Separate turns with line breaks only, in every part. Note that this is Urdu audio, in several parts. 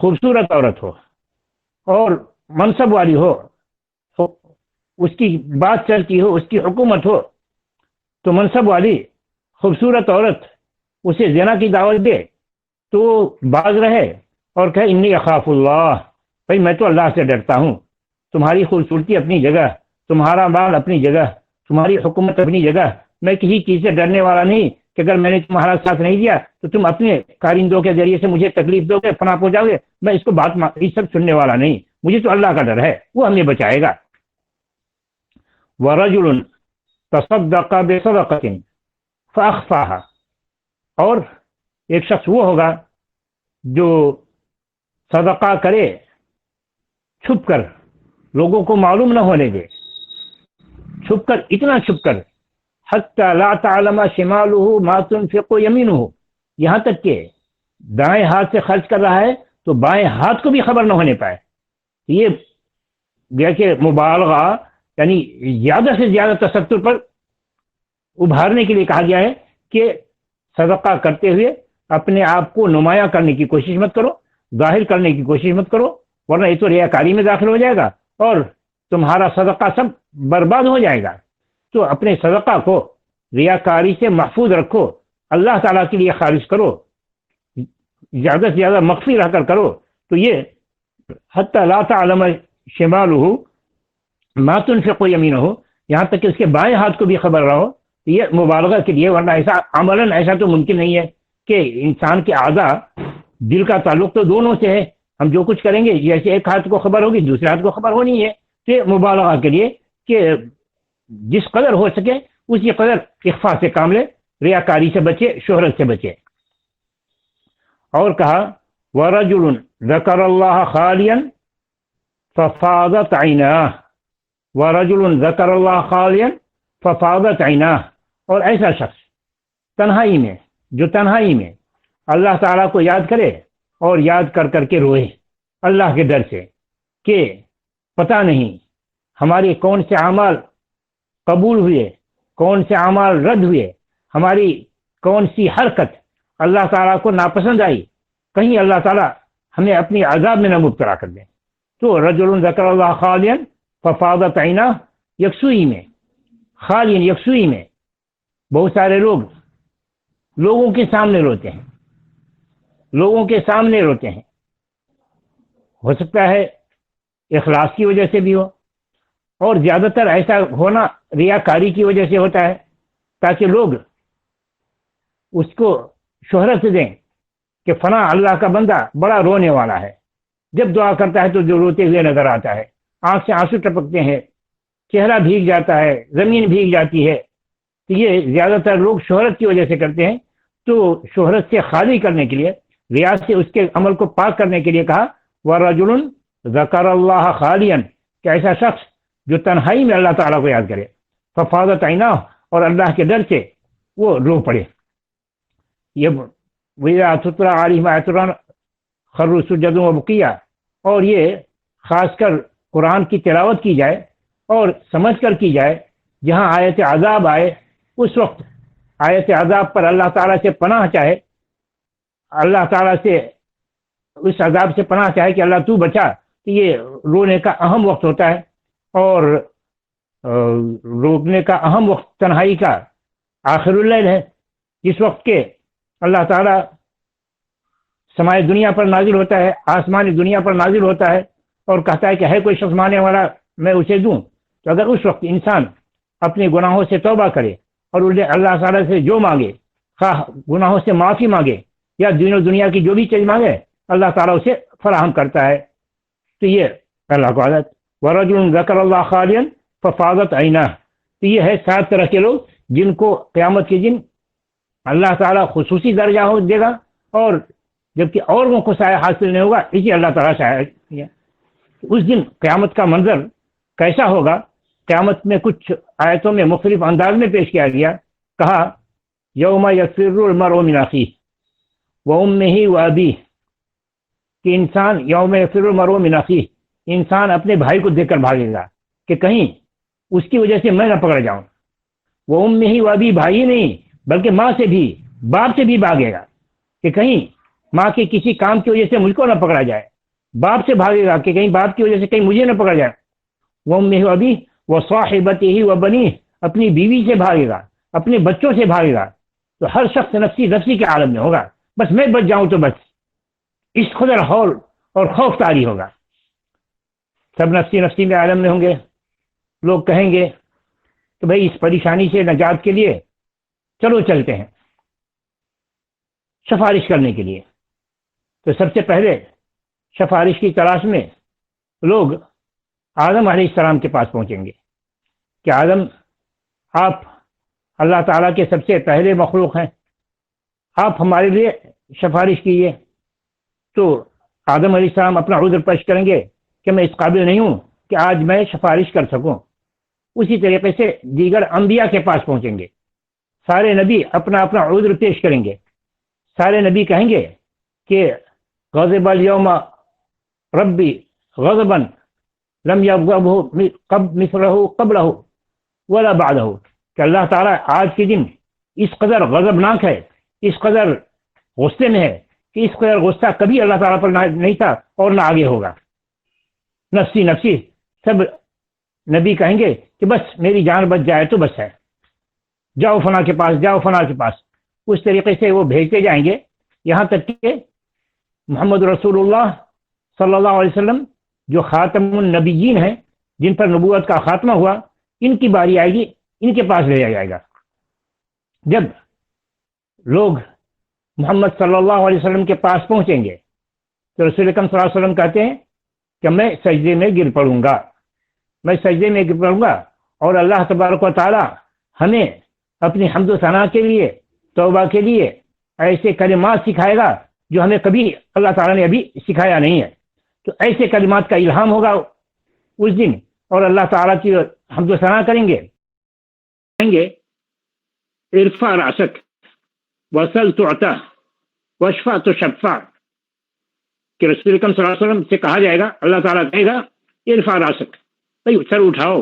خوبصورت عورت ہو اور منصب والی ہو، اس کی بات چلتی ہو، اس کی حکومت ہو، تو منصب والی خوبصورت عورت اسے زنا کی دعوت دے تو باز رہے اور کہے انی اخاف اللہ، بھائی میں تو اللہ سے ڈرتا ہوں، تمہاری خوبصورتی اپنی جگہ، تمہارا مال اپنی جگہ، تمہاری حکومت اپنی جگہ، میں کسی چیز سے ڈرنے والا نہیں کہ اگر میں نے تمہارا ساتھ نہیں دیا تو تم اپنے کارندوں کے ذریعے سے مجھے تکلیف دو گے، فنا پہنچاؤ گے، میں اس کو بات یہ سب سننے والا نہیں، مجھے تو اللہ کا ڈر ہے، وہ ہمیں بچائے گا۔ وَرَجُلٌ تَصَدَّقَ بِصَدَقَةٍ فَأَخْفَاهَا، اور ایک شخص وہ ہوگا جو صدقہ کرے چھپ کر، لوگوں کو معلوم نہ ہونے دے، چھپ کر، اتنا چھپ کر، حتی لا تعلم شمالہ ما تنفق یمینہ، یہاں تک کہ دائیں ہاتھ سے خرچ کر رہا ہے تو بائیں ہاتھ کو بھی خبر نہ ہونے پائے۔ یہ گیا کہ مبالغہ، یعنی زیادہ سے زیادہ تستر پر ابھارنے کے لیے کہا گیا ہے کہ صدقہ کرتے ہوئے اپنے آپ کو نمایاں کرنے کی کوشش مت کرو، ظاہر کرنے کی کوشش مت کرو، ورنہ یہ تو ریاکاری میں داخل ہو جائے گا اور تمہارا صدقہ سب برباد ہو جائے گا۔ تو اپنے صدقہ کو ریاکاری سے محفوظ رکھو، اللہ تعالیٰ کے لیے خالص کرو، زیادہ سے زیادہ مخفی رہ کر کرو، تو یہ حتی لا تعلم شمالہ ما تنفق یمینہ، یہاں تک کہ اس کے بائیں ہاتھ کو بھی خبر رہو، یہ مبالغہ کے لیے، ورنہ ایسا عملاً ایسا تو ممکن نہیں ہے کہ انسان کے اعضاء، دل کا تعلق تو دونوں سے ہے، ہم جو کچھ کریں گے جیسے ایک ہاتھ کو خبر ہوگی دوسرے ہاتھ کو خبر ہونی ہے، تو یہ مبالغہ کے لیے کہ جس قدر ہو سکے اسی قدر اخفاء سے کام لے، ریاکاری سے بچے، شہرت سے بچے۔ اور کہا وَرَجُلٌ ذَكَرَ اللَّهَ خَالِيًا فَفَاضَتْ عَيْنَاهُ، وَرَجُلٌ ذَكَرَ اللَّهَ خَالِيًا فَفَاضَتْ عَيْنَاهُ، اور ایسا شخص تنہائی میں، جو تنہائی میں اللہ تعالیٰ کو یاد کرے اور یاد کر کر کے روئے اللہ کے ڈر سے کہ پتہ نہیں ہمارے کون سے اعمال قبول ہوئے، کون سے اعمال رد ہوئے، ہماری کون سی حرکت اللہ تعالیٰ کو ناپسند آئی، کہیں اللہ تعالیٰ ہمیں اپنی عذاب میں نہ مبتلا کر دیں۔ تو رجل ذکر اللہ خالیا ففاضت عیناہ، یکسوئی میں، خالین یکسوئی میں بہت سارے لوگ لوگوں کے سامنے روتے ہیں، لوگوں کے سامنے روتے ہیں، ہو سکتا ہے اخلاص کی وجہ سے بھی ہو، اور زیادہ تر ایسا ہونا ریاکاری کی وجہ سے ہوتا ہے تاکہ لوگ اس کو شہرت دیں کہ فلاں اللہ کا بندہ بڑا رونے والا ہے، جب دعا کرتا ہے تو جو روتے ہوئے نظر آتا ہے، آنکھ سے آنسو ٹپکتے ہیں، چہرہ بھیگ جاتا ہے، زمین بھیگ جاتی ہے، تو یہ زیادہ تر لوگ شہرت کی وجہ سے کرتے ہیں۔ تو شہرت سے خالی کرنے کے لیے، ریاض سے اس کے عمل کو پاک کرنے کے لیے کہا وَرَجُلٌ ذَكَرَ اللَّهَ خَالِيًا، کہ ایسا شخص جو تنہائی میں اللہ تعالیٰ کو یاد کرے، ففاضت عیناہ، اور اللہ کے ڈر سے وہ رو پڑے۔ یہ وَإِذَا تُتْلَىٰ عَلَيْهِمْ آیَاتُنَا خَرُّوا سُجَّدًا وَبُكِيًّا، اور یہ خاص کر قرآن کی تلاوت کی جائے اور سمجھ کر کی جائے، جہاں آیت عذاب آئے اس وقت آیت عذاب پر اللہ تعالیٰ سے پناہ چاہے، اللہ تعالیٰ سے اس عذاب سے پناہ چاہے کہ اللہ تو بچا، تو یہ رونے کا اہم وقت ہوتا ہے، اور روکنے کا اہم وقت تنہائی کا آخر اللیل ہے، جس وقت کے اللہ تعالیٰ سمائے دنیا پر نازل ہوتا ہے، آسمانی دنیا پر نازل ہوتا ہے اور کہتا ہے کہ ہے کوئی شخص ماننے والا میں اسے دوں۔ تو اگر اس وقت انسان اپنے گناہوں سے توبہ کرے اور اللہ تعالیٰ سے جو مانگے، خواہ گناہوں سے معافی مانگے یا دین و دنیا کی جو بھی چیز مانگے، اللہ تعالیٰ اسے فراہم کرتا ہے۔ تو یہ اللہ کو عادت وَرَجُلٌ ذَكَرَ اللَّهَ خَالِيًا فَفَاضَتْ عَيْنَاهُ، تو یہ ہے 7 طرح کے لوگ جن کو قیامت کے دن اللہ تعالیٰ خصوصی درجہ دے گا، اور جبکہ اوروں کو سایہ حاصل نہیں ہوگا، اسی اللہ تعالیٰ سایہ۔ اس دن قیامت کا منظر کیسا ہوگا؟ قیامت میں کچھ آیتوں میں مختلف انداز میں پیش کیا گیا، کہا یوم یفر المرء من اخیہ وامہ وابیہ، کہ انسان یوم یفر المرء من اخیہ، انسان اپنے بھائی کو دیکھ کر بھاگے گا کہ کہیں اس کی وجہ سے میں نہ پکڑ جاؤں، وہ امہ وابیہ، بھائی نہیں بلکہ ماں سے بھی، باپ سے بھی بھاگے گا کہ کہیں ماں کے کسی کام کی وجہ سے مجھ کو نہ پکڑا جائے، باپ سے بھاگے گا کہ کہیں باپ کی وجہ سے کہیں مجھے نہ پکڑ جائے. وہ میں ابھی وہ صاحبتی ہی وہ بنی، اپنی بیوی سے بھاگے گا، اپنے بچوں سے بھاگے گا. تو ہر شخص نفسی نفسی کے عالم میں ہوگا، بس میں بچ جاؤں تو بس. اس قدر ہول اور خوف طاری ہوگا. سب نفسی نفسی میں عالم میں ہوں گے. لوگ کہیں گے کہ بھائی اس پریشانی سے نجات کے لیے چلو چلتے ہیں سفارش کرنے کے لیے. تو سب سے پہلے سفارش کی تلاش میں لوگ آدم علیہ السلام کے پاس پہنچیں گے کہ آدم، آپ اللہ تعالیٰ کے سب سے پہلے مخلوق ہیں، آپ ہمارے لیے سفارش کیجیے. تو آدم علیہ السلام اپنا عذر پیش کریں گے کہ میں اس قابل نہیں ہوں کہ آج میں سفارش کر سکوں. اسی طریقے سے دیگر انبیاء کے پاس پہنچیں گے. سارے نبی اپنا اپنا عذر پیش کریں گے. سارے نبی کہیں گے کہ غضب اليوم ربی غضبا لم یغضبہ مثلہ قبلہ ولا بعدہ، کہ اللہ تعالیٰ آج کے دن اس قدر غضبناک ہے، اس قدر غصے میں ہے کہ اس قدر غصہ کبھی اللہ تعالیٰ پر نہیں تھا اور نہ آگے ہوگا. نفسی نفسی سب نبی کہیں گے کہ بس میری جان بچ جائے تو بس ہے، جاؤ فلاں کے پاس، جاؤ فلاں کے پاس. اس طریقے سے وہ بھیجتے جائیں گے یہاں تک کہ محمد رسول اللہ صلی اللہ علیہ وسلم جو خاتم النبیین ہیں، جن پر نبوت کا خاتمہ ہوا، ان کی باری آئے گی، ان کے پاس بھیجا جائے گا. جب لوگ محمد صلی اللہ علیہ وسلم کے پاس پہنچیں گے تو رسول اکرم صلی اللہ علیہ وسلم کہتے ہیں کہ میں سجدے میں گر پڑوں گا، میں سجدے میں گر پڑوں گا، اور اللہ تبارک و تعالی ہمیں اپنی حمد و ثنا کے لیے، توبہ کے لیے ایسے کلمات سکھائے گا جو ہمیں کبھی اللہ تعالیٰ نے ابھی سکھایا نہیں ہے. تو ایسے کلمات کا الہام ہوگا اس دن، اور اللہ تعالیٰ کی حمد و ثنا کریں گے. کہیں گے ارفع راسک وصل تعطا واشفع تشفع، کہ رسول اکرم صلی اللہ علیہ وسلم سے کہا جائے گا، اللہ تعالیٰ کہے گا ارفع راسک، بھائی سر اٹھاؤ،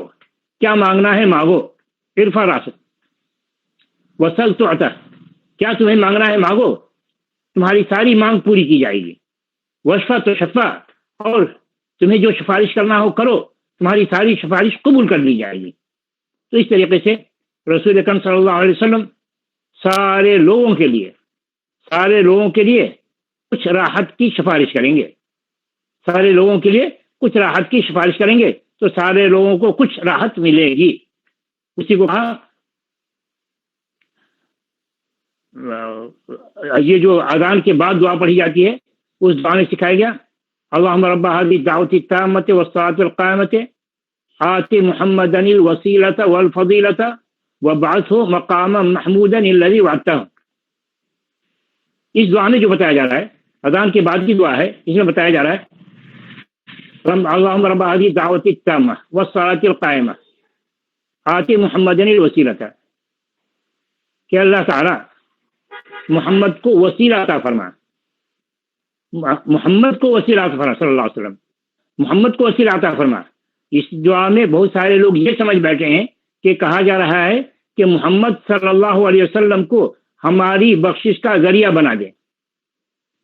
کیا مانگنا ہے مانگو. ارفع راسک وصل تعطا، کیا تمہیں مانگنا ہے مانگو، تمہاری ساری مانگ پوری کی جائے گی. واشفع تشفع، اور تمہیں جو سفارش کرنا ہو کرو، تمہاری ساری سفارش قبول کر لی جائے گی. تو اس طریقے سے رسول اکرم صلی اللہ علیہ وسلم سارے لوگوں کے لیے کچھ راحت کی سفارش کریں گے. سارے لوگوں کے لیے کچھ راحت کی سفارش کریں گے تو سارے لوگوں کو کچھ راحت ملے گی. اسی کو کہا، یہ جو اذان کے بعد دعا پڑھی جاتی ہے اس دعا میں سکھایا گیا، اللہم رب هذه الدعوة التامة والصلاة القائمة آت محمدا الوسیلة والفضیلة وابعثه مقاما محمودا الذی وعدتہ. اس دعا میں جو بتایا جا رہا ہے، اذان کے بعد کی دعا ہے، اس میں بتایا جا رہا ہے اللہم رب هذه الدعوة التامة والصلاة القائمة آت محمدا الوسیلة، کہ اللہ تعالی محمد کو وسیلہ عطا فرما، محمد کو وسیلہ عطا فرما، صلی اللہ علیہ وسلم محمد کو وسیلہ عطا فرما. اس دعا میں بہت سارے لوگ یہ سمجھ بیٹھے ہیں کہ کہا جا رہا ہے کہ محمد صلی اللہ علیہ وسلم کو ہماری بخشش کا ذریعہ بنا دے.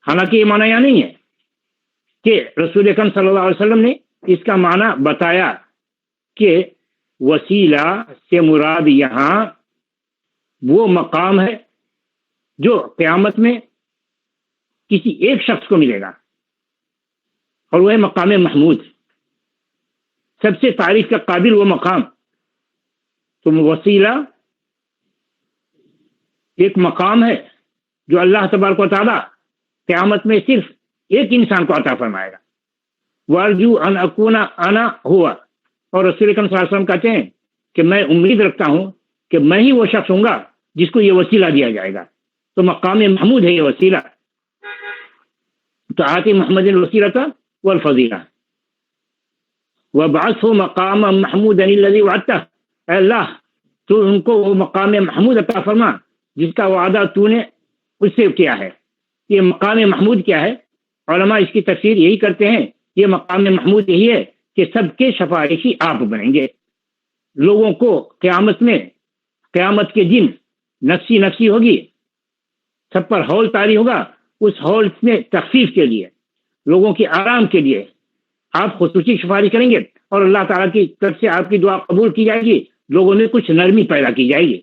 حالانکہ یہ معنی یہاں نہیں ہے کہ رسول اکرم صلی اللہ علیہ وسلم نے اس کا معنی بتایا کہ وسیلہ سے مراد یہاں وہ مقام ہے جو قیامت میں کسی ایک شخص کو ملے گا، اور وہ ہے مقام محمود، سب سے تعریف کا قابل وہ مقام. تو وسیلہ ایک مقام ہے جو اللہ تبارک و تعالی قیامت میں صرف ایک انسان کو عطا فرمائے گا. وارجو ان اکون انا ہوا، اور رسول اکرم صلی اللہ علیہ وسلم کہتے ہیں کہ میں امید رکھتا ہوں کہ میں ہی وہ شخص ہوں گا جس کو یہ وسیلہ دیا جائے گا. تو مقام محمود ہے یہ وسیلہ. تو آتی محمد الوسیلۃ والفضیلہ وابعثہ مقام محمود الذی وعدتہ، اے اللہ تو ان کو وہ مقام محمود عطا فرما جس کا وعدہ تو نے اس سے کیا ہے. یہ مقام محمود کیا ہے؟ علماء اس کی تفسیر یہی کرتے ہیں، یہ مقام محمود یہی ہے کہ سب کے سفارشی آپ بنیں گے. لوگوں کو قیامت میں، قیامت کے دن نفسی نفسی ہوگی، سب پر ہول طاری ہوگا. اس ہول میں تخفیف کے لیے لوگوں کی آرام کے لیے آپ خصوصی سفارش کریں گے اور اللہ تعالیٰ کی طرف سے آپ کی دعا قبول کی جائے گی. لوگوں میں کچھ نرمی پیدا کی جائے گی,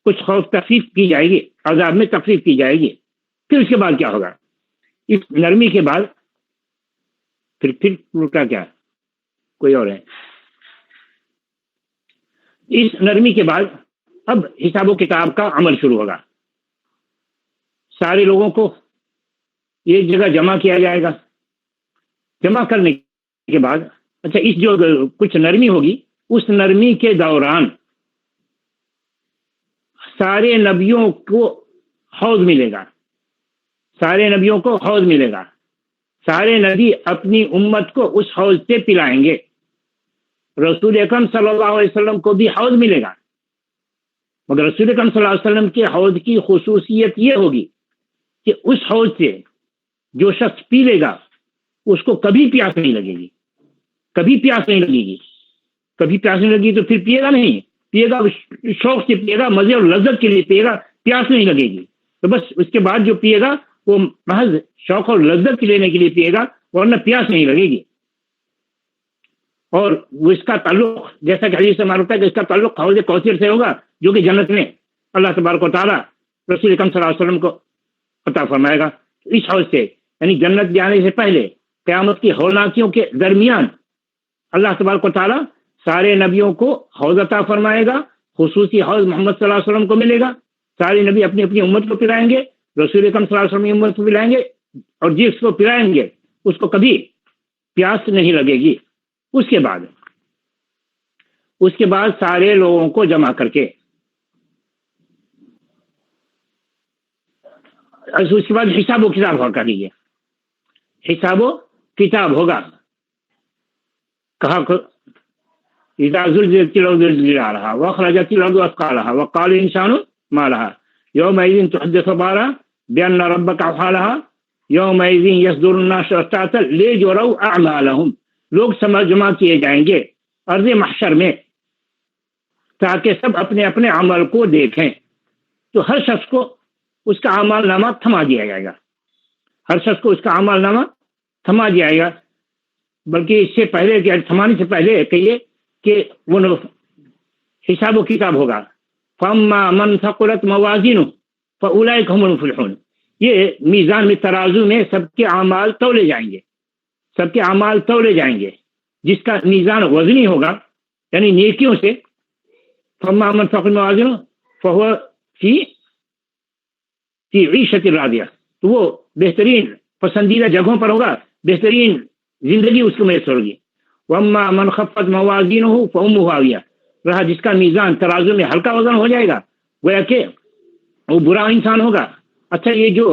کچھ خوف تخفیف کی جائے گی, عذاب میں تخفیف کی جائے گی. پھر اس کے بعد کیا ہوگا؟ اس نرمی کے بعد پھر کا کیا کوئی اور ہے. اس نرمی کے بعد اب حساب و کتاب کا عمل شروع ہوگا. سارے لوگوں کو ایک جگہ جمع کیا جائے گا. جمع کرنے کے بعد اچھا اس جو کچھ نرمی ہوگی, اس نرمی کے دوران سارے نبیوں کو حوض ملے گا. سارے نبیوں کو حوض ملے گا. سارے نبی اپنی امت کو اس حوض سے پلائیں گے. رسول اکرم صلی اللہ علیہ وسلم کو بھی حوض ملے گا, مگر رسول اکرم صلی اللہ علیہ وسلم کے حوض کی خصوصیت یہ ہوگی کہ اس حوض سے جو شخص پی لے گا اس کو کبھی پیاس نہیں لگے گی. کبھی پیاس نہیں لگے گی. کبھی پیاس نہیں لگی تو پھر پیے گا نہیں, پیے گا شوق سے پیے گا, مزے اور لذت کے لیے پیے گا, پیاس نہیں لگے گی. تو بس اس کے بعد جو پیے گا وہ محض شوق اور لذت لینے کے لیے پیے گا, ورنہ پیاس نہیں لگے گی. اور وہ اس کا تعلق جیسا کہ حدیث سے معلوم ہے کہ اس کا تعلق حوض کوثر سے ہوگا, جو کہ جنت میں اللہ تبارک و تعالیٰ رسول اکرم صلی اللہ علیہ وسلم کو عطا فرمائے گا. اس حوض سے یعنی جنت جانے سے پہلے قیامت کی ہولناکیوں کے درمیان اللہ تبارک و تعالیٰ سارے نبیوں کو حوض عطا فرمائے گا. خصوصی حوض محمد صلی اللہ علیہ وسلم کو ملے گا. سارے نبی اپنی اپنی امت کو پلائیں گے, رسول اکرم صلی اللہ علیہ وسلم کی امت کو پلائیں گے, اور جس کو پلائیں گے اس کو کبھی پیاس نہیں لگے گی. اس کے بعد سارے لوگوں کو جمع کر کے اس کے بعد حساب و کتاب ہوگا. لیجیے حساب و کتاب ہوگا. کہا اذا زلزلت الارض زلزالها واخرجت الارض اثقالها وقال الانسان ما لها يومئذ تحدث اخبارها بان ربك اوحى لها يومئذ يصدر الناس اشتاتا ليروا اعمالهم. لوگ جمع کیے جائیں گے ارض محشر میں تاکہ سب اپنے اپنے عمل کو دیکھیں. تو ہر شخص کو اس کا اعمال نامہ تھما دیا جائے گا. ہر شخص کو اس کا اعمال نامہ تھما دیا جائے گا. بلکہ اس سے پہلے کہ تھمانے سے پہلے کہیے کہ وہ حساب و کتاب ہوگا. فَأَمَّا مَنْ ثَقُلَتْ مَوَازِينُهُ فَأُولَئِكَ هُمُ المفلحون. یہ میزان میں ترازو میں سب کے اعمال تولے جائیں گے. سب کے اعمال تولے جائیں گے. جس کا میزان وزنی ہوگا یعنی نیکیوں سے, فَأَمَّا مَنْ ثَقُلَتْ مَوَازِينُهُ فَهُوَ فِي عِيشَةٍ راضية. تو وہ بہترین پسندیدہ جگہوں پر ہوگا, بہترین زندگی اس کو میسر ہوگی. وَأَمَّا مَنْ خَفَّتْ مَوَازِينُهُ فَأُمُّهُ هَاوِيَةٌ. رہا جس کا میزان ترازو میں ہلکا وزن ہو جائے گا, گویا کہ وہ برا انسان ہوگا. اچھا یہ جو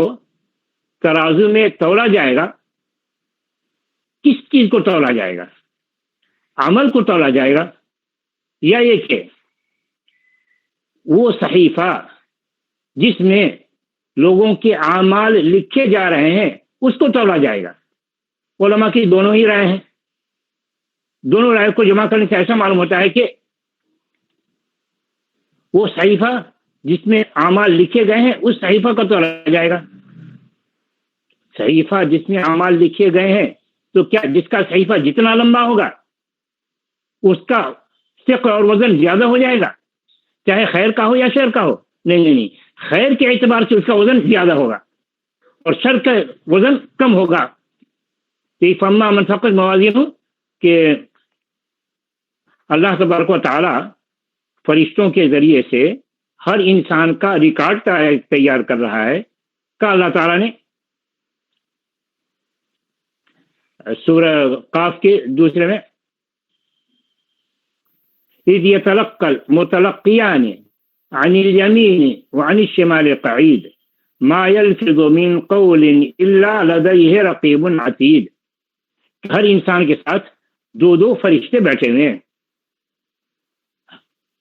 ترازو میں تولا جائے گا, کس چیز کو تولا جائے گا؟ عمل کو تولا جائے گا, یا یہ کہ وہ صحیفہ جس میں لوگوں کے اعمال لکھے جا رہے ہیں اس کو تولا جائے گا؟ علماء کی دونوں ہی رائے ہیں. دونوں رائے کو جمع کرنے سے ایسا معلوم ہوتا ہے کہ وہ صحیفہ جس میں اعمال لکھے گئے ہیں اس صحیفہ کو تولا جائے گا. صحیفہ جس میں اعمال لکھے گئے ہیں, تو کیا جس کا صحیفہ جتنا لمبا ہوگا اس کا ثقل اور وزن زیادہ ہو جائے گا, چاہے خیر کا ہو یا شر کا ہو؟ نہیں, خیر کے اعتبار سے اس کا وزن زیادہ ہوگا اور شر کا وزن کم ہوگا. فَأَمَّا مَنْ ثَقُلَتْ مَوَازِينُهُ کہ اللہ تبارک و تعالی فرشتوں کے ذریعے سے ہر انسان کا ریکارڈ تیار کر رہا ہے. کہ اللہ تعالیٰ نے سورہ قاف کے دوسرے میں اِذْ يَتَلَقَّى الْمُتَلَقِّيَانِ عَنِ الْيَمِينِ وَعَنِ الشِّمَالِ قَعِيدٌ مَا يَلْفِظُ مِنْ قَوْلٍ إِلَّا لَدَيْهِ رَقِيبٌ عَتِيدٌ. ہر انسان کے ساتھ دو فرشتے بیٹھے ہوئے ہیں.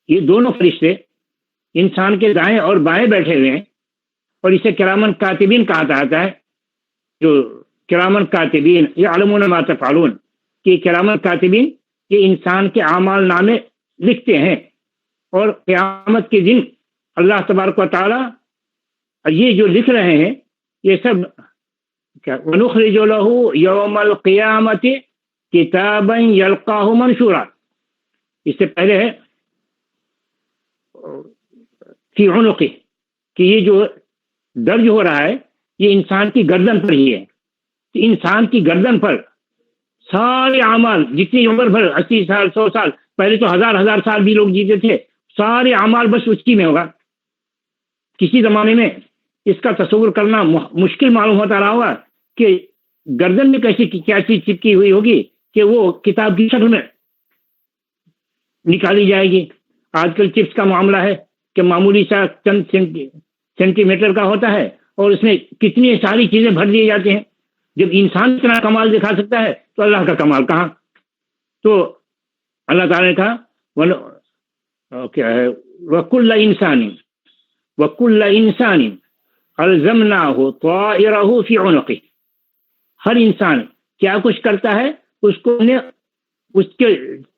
یہ دونوں فرشتے انسان کے دائیں اور بائیں بیٹھے ہوئے ہیں, اور اسے کرامن کاتبین کہا جاتا ہے. جو کرامن کاتبین یعلمون ما تفعلون, کہ کرامن کاتبین یہ انسان کے اعمال نامے لکھتے ہیں, اور قیامت کے دن اللہ تبارک و تعالی یہ جو لکھ رہے ہیں یہ سب وَنُخْرِجُ لَهُ يَوْمَ الْقِيَامَةِ كِتَابًا يَلْقَاهُ مَنْشُورًا، اس سے پہلے ہے فی عنقہ کہ یہ جو درج ہو رہا ہے یہ انسان کی گردن پر ہی ہے. انسان کی گردن پر سارے اعمال، جتنی عمر بھر 80 سال 100 سال، پہلے تو ہزار سال بھی لوگ جیتے تھے، سارے اعمال بس اس کی میں ہوگا. کسی زمانے میں اس کا تصور کرنا مشکل معلوم ہوتا رہا ہوگا کہ گردن میں کیسی کیا چیز چپکی ہوئی ہوگی کہ وہ کتاب کی شکل میں نکالی جائے گی. آج کل چپس کا معاملہ ہے کہ معمولی سا چند سینٹی میٹر کا ہوتا ہے اور اس میں کتنی ساری چیزیں بھر دیے جاتے ہیں. جب انسان اتنا کمال دکھا سکتا ہے تو اللہ کا کمال کہاں. تو اللہ تعالیٰ نے کہا کیا ہے وَكُلَّ إِنسَانٍ أَلْزَمْنَاهُ طَائِرَهُ فِي عُنُقِهِ، ہر انسان کیا کچھ کرتا ہے اس کو نے اس کے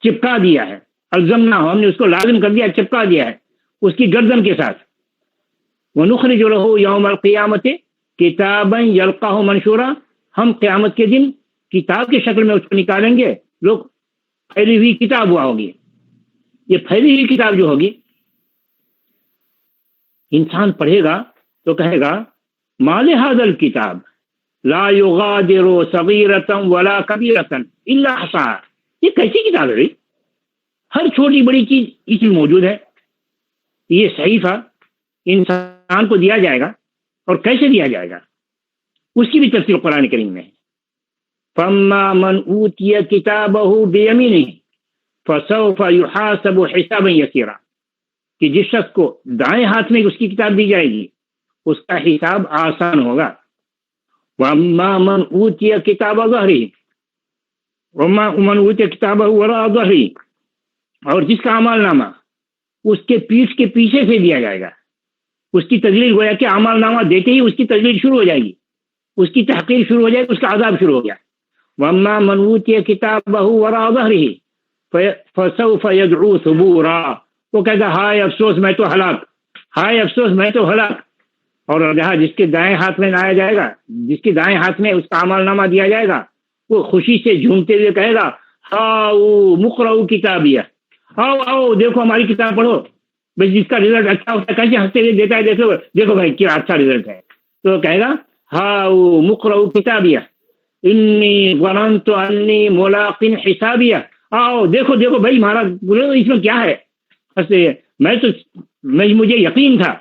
چپکا دیا ہے. الزمناہ، ہم نے اس کو لازم کر دیا، چپکا دیا ہے اس کی گردن کے ساتھ. وَنُخْرِجُ لَهُ يَوْمَ الْقِيَامَةِ كِتَابًا يَلْقَاهُ مَنْشُورًا، ہم قیامت کے دن کتاب کی شکل میں اس کو نکالیں گے. لوگ پھیلی ہوئی کتاب ہوا ہوگی. یہ پھیلی ہوئی کتاب جو ہوگی انسان پڑھے گا تو کہے گا ما لهذا الكتاب لا يغادر صغيرة ولا كبيرة الا احصاها، یہ کیسی کتاب ہے؟ ہر چھوٹی بڑی چیز اس میں موجود ہے. یہ صحیفہ انسان کو دیا جائے گا، اور کیسے دیا جائے گا اس کی بھی تفصیل قرآن کریم میں ہے. فَأَمَّا مَنْ أُوتِيَ كِتَابَهُ بِيَمِينِهِ فَسَوْفَ يُحَاسَبُ حِسَابًا يَسِيرًا، کہ جس شخص کو دائیں ہاتھ میں اس کی کتاب دی جائے گی اس کا حساب آسان ہوگا. وَأَمَّا مَنْ أُوتِيَ كِتَابَ ظَهْرِهِ وَمَنْ أُوتِيَ كِتَابَهُ وَرَاءَ ظَهْرِهِ، اور جس کا اعمال نامہ اس کے پیٹھ کے پیچھے سے دیا جائے گا. اس کی تجلیل گویا کہ اعمال نامہ دیتے ہی اس کی تجلیل شروع ہو جائے گی، اس کی تحقیر شروع ہو جائے گی، اس کا عذاب شروع ہو گیا. وَأَمَّا مَنْ أُوتِيَ كِتَابَهُ وَرَاءَ ظَهْرِهِ فَسَوْفَ يَدْعُو ثُبُورًا، وہ کہتا ہے ہائے افسوس میں تو ہلاک، ہائے افسوس میں تو ہلاک. اور جہاں جس کے دائیں ہاتھ میں لایا جائے گا، جس کے دائیں ہاتھ میں اس کا اعمال نامہ دیا جائے گا، وہ خوشی سے جھومتے ہوئے کہے گا ہاؤ مقرؤ کتابیہ، آؤ آؤ دیکھو ہماری کتاب پڑھو. بس جس کا رزلٹ اچھا ہوتا ہے کیسے ہنستے ہوئے دیتا ہے، دیکھو دیکھو بھائی کیا اچھا رزلٹ ہے. تو کہے گا ہاؤ مقرؤ کتابیہ انی ظننت انی ملاق حسابیہ، آؤ دیکھو دیکھو بھائی ہمارا اس میں کیا ہے. مجھے یقین تھا،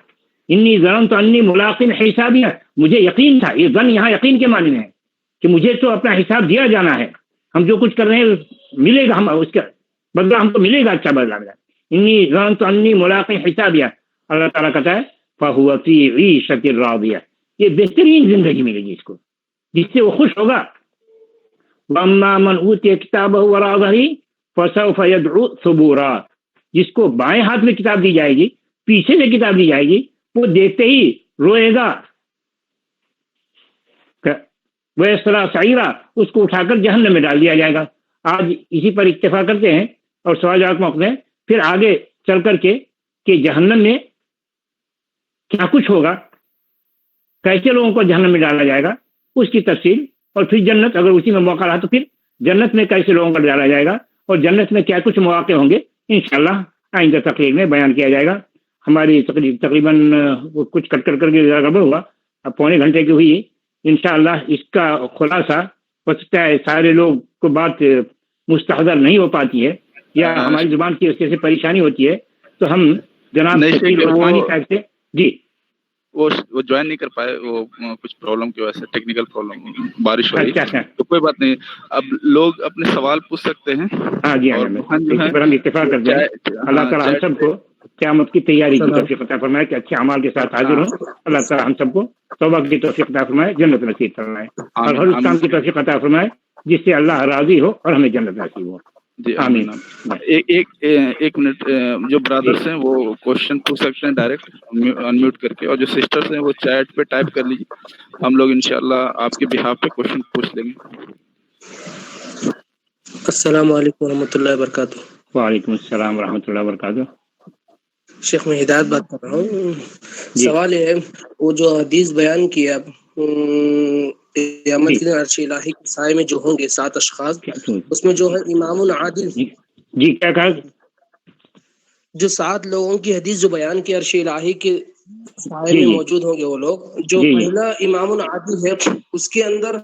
انی ظننت انی ملاق حسابیہ، مجھے یقین تھا. یہ ظن یہاں یقین کے معنی میں ہے کہ مجھے تو اپنا حساب دیا جانا ہے، ہم جو کچھ کر رہے ہیں ملے گا، ہم اس کا بدلہ ہم کو ملے گا، اچھا بدلہ ملے گا. انی ظننت انی ملاق حسابیہ. اللہ تعالیٰ کہتا ہے فہو فی عیشۃ راضیہ، یہ بہترین زندگی ملے گی اس کو جس سے وہ خوش ہوگا. واما من اوتی کتابہ وراء ظہری فسوف یدعو ثبورا، جس کو بائیں ہاتھ میں کتاب دی جائے گی، پیچھے سے کتاب دی جائے گی، وہ دیکھتے ہی روئے گا. ویسرا سعیرا، اس کو اٹھا کر جہنم میں ڈال دیا جائے گا. آج اسی پر اکتفا کرتے ہیں اور سوال جواب موقع میں پھر آگے چل کر کے کہ جہنم میں کیا کچھ ہوگا، کیسے لوگوں کو جہنم میں ڈالا جائے گا اس کی تفصیل، اور پھر جنت اگر اسی میں موقع رہا تو پھر جنت میں کیسے لوگوں کو ڈالا جائے گا اور جنت میں کیا کچھ مواقع ہوں گے، انشاءاللہ آئندہ تقریر میں بیان کیا جائے گا. ہماری تقریباً کچھ کٹ کر کے گڑبڑ ہوا، اب پونے گھنٹے کی ہوئی. انشاءاللہ اس کا خلاصہ ہو سکتا ہے سارے لوگ کو بات مستحضر نہیں ہو پاتی ہے یا ہماری زبان کی وجہ سے پریشانی ہوتی ہے، تو ہم جناب شکیل عثمانی صاحب سے جی
وہ جوائن نہیں کر پائے، وہ کچھ پرابلم کی وجہ سے، ٹیکنیکل پرابلم، بارش ہو رہی ہے تو کوئی بات نہیں. اب لوگ اپنے سوال پوچھ سکتے ہیں.
ہاں جی ہاں، اسی پر ہم اتفاق کرتے ہیں. اللہ تعالیٰ ہم سب کو قیامت کی تیاری کی توفیق عطا فرمائے کہ اچھے اعمال کے ساتھ حاضر ہوں. اللہ تعالیٰ ہم سب کو توبہ کی توفیق عطا فرمائے، جنت نصیب فرمائے، اور ہر اس کام کی توفیق عطا فرمائے جس سے اللہ راضی ہو اور ہمیں جنت نصیب ہو.
جی آمین. ایک منٹ، جو برادرس ہیں وہ کوشچن پوچھ سکتے ہیں ڈائریکٹ انمیوٹ کر کے، اور جو سسٹرس ہیں وہ چیٹ پہ ٹائپ کر لیجیے، ہم لوگ انشاءاللہ آپ کے بہاف پہ کوشچن پوچھ لیں گے.
السلام علیکم ورحمۃ اللہ وبرکاتہ.
وعلیکم السلام ورحمۃ اللہ وبرکاتہ.
شیخ میں ہدایت بات کر رہا ہوں. سوال ہے وہ جو حدیث بیان کیا قیامت کے دن عرش الہی کے سائے میں جو ہوں گے 7 اشخاص، اس میں جو ہے امام عادل،
جی کیا کہا؟
جو 7 لوگوں کی حدیث جو بیان کی عرش الہی کے سائے میں موجود ہوں گے وہ لوگ، جو پہلا امام عادل ہے اس کے اندر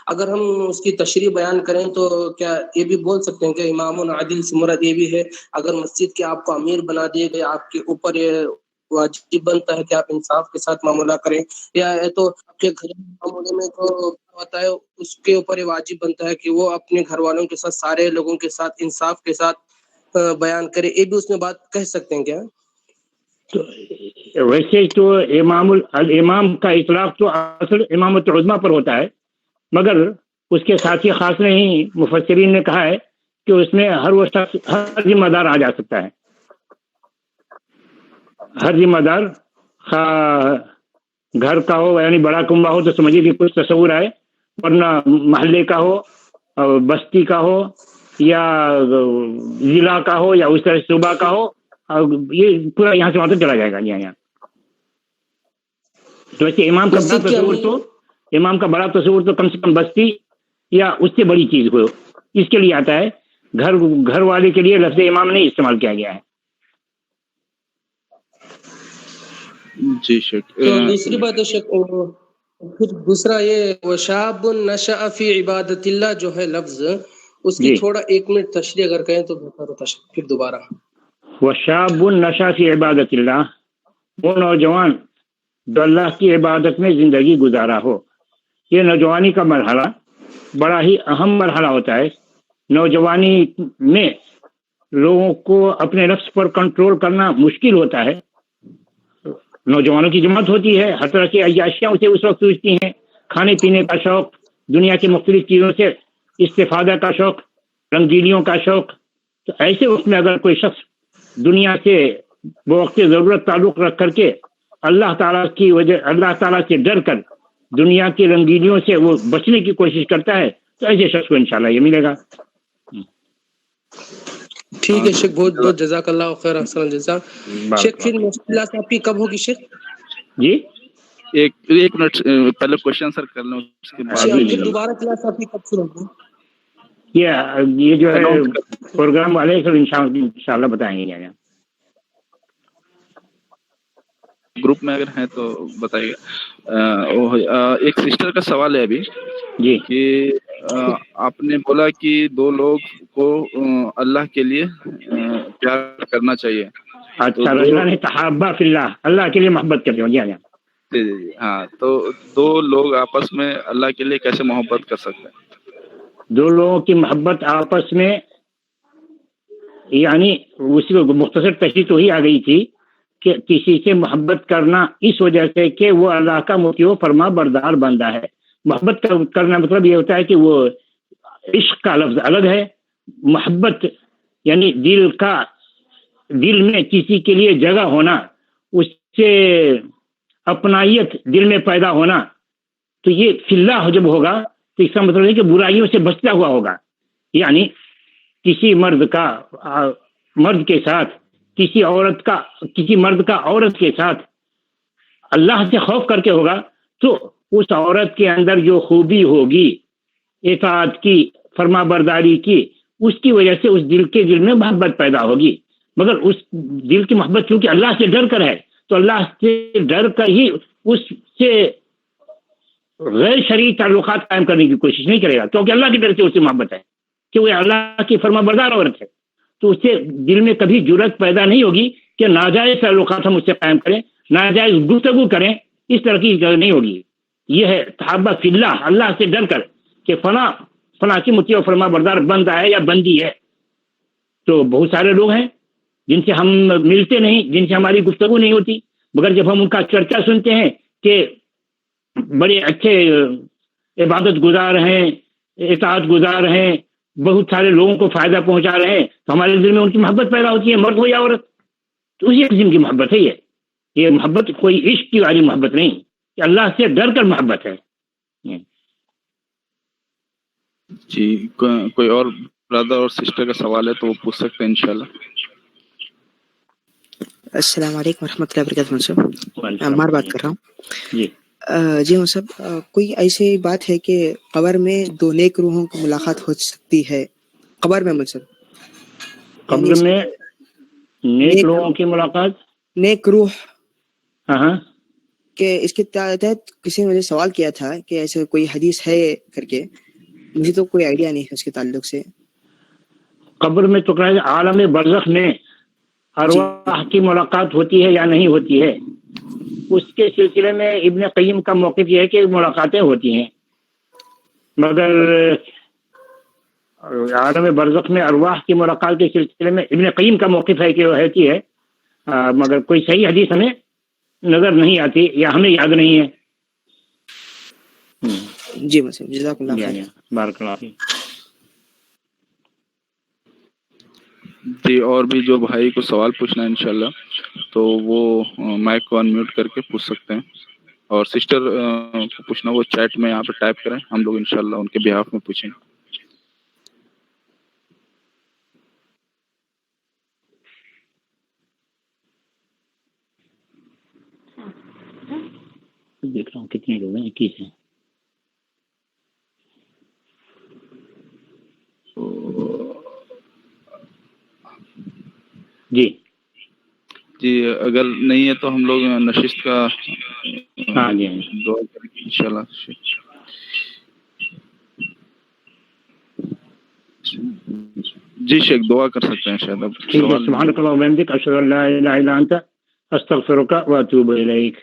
اگر ہم اس کی تشریح بیان کریں تو کیا یہ بھی بول سکتے ہیں کہ امام عادل سے مراد یہ بھی ہے اگر مسجد کے آپ کو امیر بنا دیے گئے آپ کے اوپر یہ واجب بنتا ہے کہ آپ انصاف کے ساتھ معاملہ کریں، یا تو آپ کے گھر معاملے میں تو ہوتا ہے اس کے اوپر یہ واجب بنتا ہے کہ وہ اپنے گھر والوں کے ساتھ سارے لوگوں کے ساتھ انصاف کے ساتھ بیان کرے، یہ بھی اس میں بات کہہ سکتے ہیں کیا؟
تو ویسے تو الامام کا اطلاق تو اصل امامت عظمیٰ پر ہوتا ہے، مگر اس کے ساتھ ہی خاص میں ہی مفسرین نے کہا ہے کہ اس میں ہر وہ شخص ہر ذمہ دار آ جا سکتا ہے، ہر ذمہ دار گھر کا ہو یعنی بڑا کنبہ ہو تو سمجھیے کہ کچھ تصور آئے، ورنہ محلے کا ہو، بستی کا ہو، یا ضلع کا ہو، یا اس طرح صوبہ کا ہو، یہ پورا یہاں سے وہاں تک چلا جائے گا۔ یہاں تو ویسے امام کا بڑا تصور تو کم سے کم بستی یا اس سے بڑی چیز ہو، اس کے لیے آتا ہے۔ گھر والے کے لیے لفظ امام نہیں استعمال کیا گیا ہے۔
جی شیخ،
تو دوسری بات ہے شیخ، پھر دوسرا یہ وشاب نشأ فی عبادت اللہ جو ہے لفظ، اس کی تھوڑا 1 منٹ تشریح اگر کہیں تو بہتر ہوتا ہے پھر دوبارہ۔
وشاب نشأ فی عبادت اللہ، وہ نوجوان جو اللہ کی عبادت میں زندگی گزارا ہو۔ یہ نوجوانی کا مرحلہ بڑا ہی اہم مرحلہ ہوتا ہے۔ نوجوانی میں لوگوں کو اپنے نفس پر کنٹرول کرنا مشکل ہوتا ہے۔ نوجوانوں کی جماعت ہوتی ہے، ہر طرح کی عیاشیاں اسے اس وقت سوچتی ہیں، کھانے پینے کا شوق، دنیا کی مختلف چیزوں سے استفادہ کا شوق، رنگینیوں کا شوق۔ تو ایسے وقت میں اگر کوئی شخص دنیا سے بوقت ضرورت تعلق رکھ کر کے اللہ تعالیٰ سے ڈر کر دنیا کی رنگینیوں سے وہ بچنے کی کوشش کرتا ہے تو ایسے شخص کو انشاءاللہ یہ ملے گا۔
ٹھیک ہے شیخ، بہت بہت جزاک اللہ خیر، احسن الجزا۔ شیخ پھر کلاس آپ کی کب ہوگی شیخ؟
جی
ایک منٹ پہلے کوشچن سر کر لوں، اس کے بعد
پھر دوبارہ کلاس آپ کی کب شروع ہوگی؟
یہ جو ہے پروگرام والے انشاءاللہ بتائیں گے۔
گروپ میں اگر ہیں تو بتائیے۔ ایک سسٹر کا سوال ہے ابھی
جی
کہ آپ نے بولا کہ 2 لوگ کو اللہ کے لیے پیار کرنا چاہیے۔
اچھا، رجلان تحابا فی اللہ، اللہ کے لیے محبت کرتے ہو۔ جی
ہاں، تو 2 لوگ آپس میں اللہ کے لیے کیسے محبت کر سکتے ہیں؟
2 لوگوں کی محبت آپس میں، یعنی اسی کو مختصر تشریح تو ہی آ گئی تھی کہ کسی سے محبت کرنا اس وجہ سے کہ وہ اللہ کا مطیع و فرما بردار بندہ ہے۔ محبت کرنا مطلب یہ ہوتا ہے کہ وہ عشق کا لفظ الگ ہے، محبت یعنی دل میں کسی کے لیے جگہ ہونا، اس سے اپنائیت دل میں پیدا ہونا۔ تو یہ فی اللہ جب ہوگا تو اس کا مطلب ہے کہ برائیوں سے بچتا ہوا ہوگا۔ یعنی کسی مرد کے ساتھ کسی مرد کا عورت کے ساتھ اللہ سے خوف کر کے ہوگا تو اس عورت کے اندر جو خوبی ہوگی اطاعت کی، فرما برداری کی، اس کی وجہ سے اس دل میں محبت پیدا ہوگی۔ مگر اس دل کی محبت چونکہ اللہ سے ڈر کر ہے تو اللہ سے ڈر کر ہی اس سے غیر شرعی تعلقات قائم کرنے کی کوشش نہیں کرے گا، کیونکہ اللہ کی طرف سے اس سے محبت ہے کہ وہ اللہ کی فرما بردار عورت ہے۔ تو اس سے دل میں کبھی جرأت پیدا نہیں ہوگی کہ ناجائز تعلقات ہم اس سے قائم کریں، ناجائز گفتگو کریں، اس طرح کی نہیں ہوگی۔ یہ ہے تحابہ فی اللہ، اللہ سے ڈر کر کہ فلاں کی مطیع و فرما بردار بندہ ہے یا بندی ہے۔ تو بہت سارے لوگ ہیں جن سے ہم ملتے نہیں، جن سے ہماری گفتگو نہیں ہوتی، مگر جب ہم ان کا چرچا سنتے ہیں کہ بڑے اچھے عبادت گزار ہیں، اطاعت گزار ہیں، بہت سارے لوگوں کو فائدہ پہنچا رہے ہیں، تو ہمارے دل میں ان کی محبت پیدا ہوتی ہے، مرد ہو یا عورت۔ تو اسی قسم کی محبت ہے یہ محبت کوئی عشق کی والی محبت نہیں، کہ اللہ سے ڈر کر محبت ہے۔
جی، کوئی اور برادر اور سسٹر کا سوال ہے تو وہ پوچھ سکتے ہیں انشاءاللہ۔
السلام علیکم ورحمۃ اللہ وبرکاتہ۔ عمار بات کر رہا ہوں۔
جی،
جی ہاں صاحب، کوئی ایسی بات ہے کہ قبر میں دو نیک روحوں کی ملاقات ہو سکتی ہے؟ قبر میں مطلب
قبر میں نیک لوگوں کی ملاقات،
نیک روح،
ہاں
کہ اس کے تحت کسی نے مجھے سوال کیا تھا کہ ایسے کوئی حدیث ہے کر کے، مجھے تو کوئی آئیڈیا نہیں ہے اس کے تعلق سے۔
قبر میں تو عالم برزخ میں ارواح کی ملاقات ہوتی ہے یا نہیں ہوتی ہے، اس کے سلسلے میں ابن قیم کا موقف یہ ہے کہ ملاقاتیں ہوتی ہیں، مگر عالم برزخ میں ارواح کی ملاقات کے سلسلے میں ابن قیم کا موقف ہے کہ وہ ہوتی ہے، مگر کوئی صحیح حدیث ہمیں نظر نہیں آتی یا ہمیں یاد نہیں ہے۔
جی مثلا جزاک اللہ خیر۔
بارک اللہ فیک۔
جی اور بھی جو بھائی کو سوال پوچھنا ہے انشاءاللہ تو وہ مائک کو انمیوٹ کر کے پوچھ سکتے ہیں، اور سسٹر کو پوچھنا وہ چیٹ میں یہاں پہ ٹائپ کریں، ہم لوگ انشاءاللہ ان کے بیہاف میں پوچھیں۔
دیکھ رہا ہوں کتنے لوگ ہیں، 21 ہیں۔
جی اگر نہیں ہے تو ہم لوگ نشست کا
ہاں جی
دعا کریں گے انشاءاللہ۔ جی شیخ دعا کر سکتے ہیں شاید اب
ٹھیک ہے۔ سبحانک اللہم و بحمدک، اشہد ان لا الہ الا انت، استغفرک و اتوب الیک۔